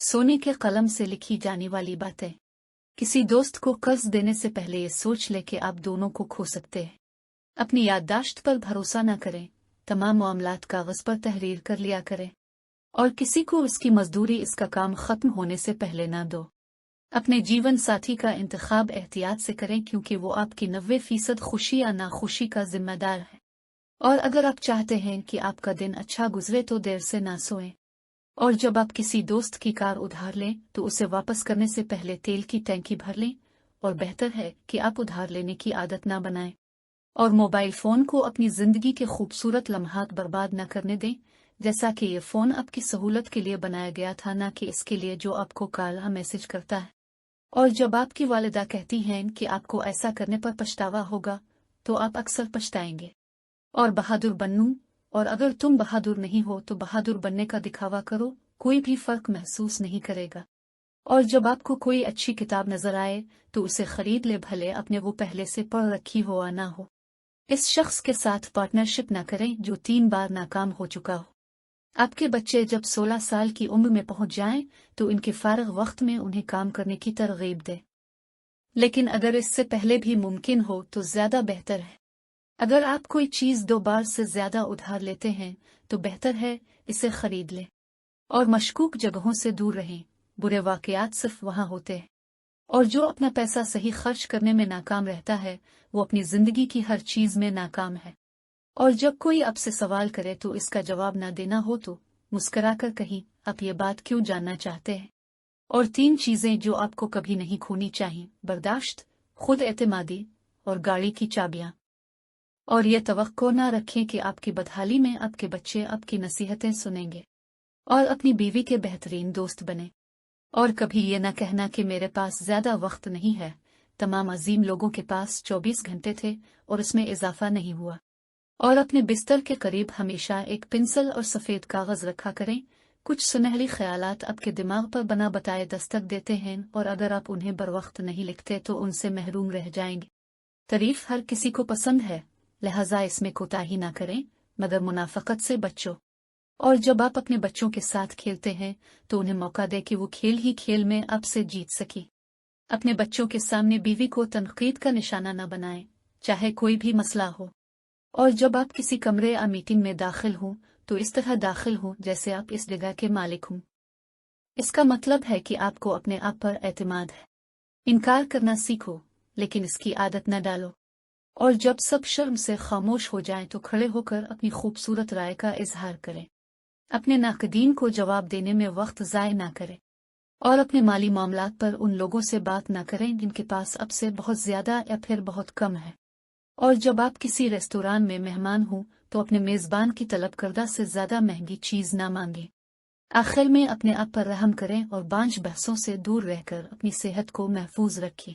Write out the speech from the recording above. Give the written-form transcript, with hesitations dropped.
सोने के कलम से लिखी जाने वाली बातें। किसी दोस्त को कर्ज देने से पहले ये सोच ले कि आप दोनों को खो सकते हैं। अपनी याददाश्त पर भरोसा न करें। तमाम मामलात कागज पर तहरीर कर लिया करें और किसी को उसकी मजदूरी इसका काम खत्म होने से पहले ना दो। अपने जीवन साथी का इंतखाब एहतियात से करें क्योंकि वो आपकी 90% खुशी या नाखुशी का जिम्मेदार है। और अगर आप चाहते हैं कि आपका दिन अच्छा गुजरे तो देर से ना सोएं। और जब आप किसी दोस्त की कार उधार लें तो उसे वापस करने से पहले तेल की टैंकी भर लें। और बेहतर है कि आप उधार लेने की आदत ना बनाएं। और मोबाइल फ़ोन को अपनी ज़िंदगी के खूबसूरत लम्हात बर्बाद न करने दें, जैसा कि ये फ़ोन आपकी सहूलत के लिए बनाया गया था, ना कि इसके लिए जो आपको काला मैसेज करता है। और जब आपकी वालिदा कहती हैं कि आपको ऐसा करने पर पछतावा होगा, तो आप अक्सर पछताएंगे। और बहादुर बनूं, और अगर तुम बहादुर नहीं हो तो बहादुर बनने का दिखावा करो, कोई भी फर्क महसूस नहीं करेगा। और जब आपको कोई अच्छी किताब नजर आए तो उसे खरीद ले, भले अपने वो पहले से पढ़ रखी हो या ना हो। इस शख्स के साथ पार्टनरशिप ना करें जो 3 बार नाकाम हो चुका हो। आपके बच्चे जब 16 साल की उम्र में पहुंच जाएं तो इनके फारग वक्त में उन्हें काम करने की तरगीब दें। लेकिन अगर इससे पहले भी मुमकिन हो तो ज्यादा बेहतर है। अगर आप कोई चीज 2 बार से ज्यादा उधार लेते हैं तो बेहतर है इसे खरीद लें। और मशकूक जगहों से दूर रहें। बुरे वाकयात सिर्फ वहां होते हैं। और जो अपना पैसा सही खर्च करने में नाकाम रहता है वो अपनी जिंदगी की हर चीज में नाकाम है। और जब कोई आपसे सवाल करे तो इसका जवाब ना देना हो तो मुस्कुराकर कहीं, आप ये बात क्यों जानना चाहते हैं। और 3 चीजें जो आपको कभी नहीं खोनी चाहिए: बर्दाश्त, खुद एतमादी और गाड़ी की चाबियां। और ये तवक्को ना रखें कि आपकी बदहाली में आपके बच्चे आपकी नसीहतें सुनेंगे। और अपनी बीवी के बेहतरीन दोस्त बने। और कभी ये ना कहना कि मेरे पास ज्यादा वक्त नहीं है। तमाम अजीम लोगों के पास 24 घंटे थे और इसमें इजाफा नहीं हुआ। और अपने बिस्तर के करीब हमेशा एक पेंसिल और सफेद कागज रखा करें। कुछ सुनहरी ख्यालात आपके दिमाग पर बना बताए दस्तक देते हैं और अगर आप उन्हें बर वक्त नहीं लिखते तो उनसे महरूम रह जाएंगे। तारीफ हर किसी को पसंद है, लिहाजा इसमें कोताही ना करें, मगर मुनाफकत से बचो। और जब आप अपने बच्चों के साथ खेलते हैं तो उन्हें मौका दे कि वो खेल ही खेल में आपसे जीत सके। अपने बच्चों के सामने बीवी को तनकीद का निशाना न बनाएं, चाहे कोई भी मसला हो। और जब आप किसी कमरे या मीटिंग में दाखिल हों तो इस तरह दाखिल हों जैसे आप इस जगह के मालिक हों। इसका मतलब है कि आपको अपने आप पर एतमाद है। इनकार करना सीखो, लेकिन इसकी आदत न डालो। और जब सब शर्म से खामोश हो जाएं तो खड़े होकर अपनी खूबसूरत राय का इजहार करें। अपने नाकदीन को जवाब देने में वक्त ज़ाय ना करें। और अपने माली मामलात पर उन लोगों से बात ना करें जिनके पास अब से बहुत ज्यादा या फिर बहुत कम है। और जब आप किसी रेस्तोरां में मेहमान हों तो अपने मेजबान की तलब करदा से ज्यादा महंगी चीज ना मांगें। आखिर में अपने आप पर रहम करें और बांझ बहसों से दूर रहकर अपनी सेहत को महफूज रखें।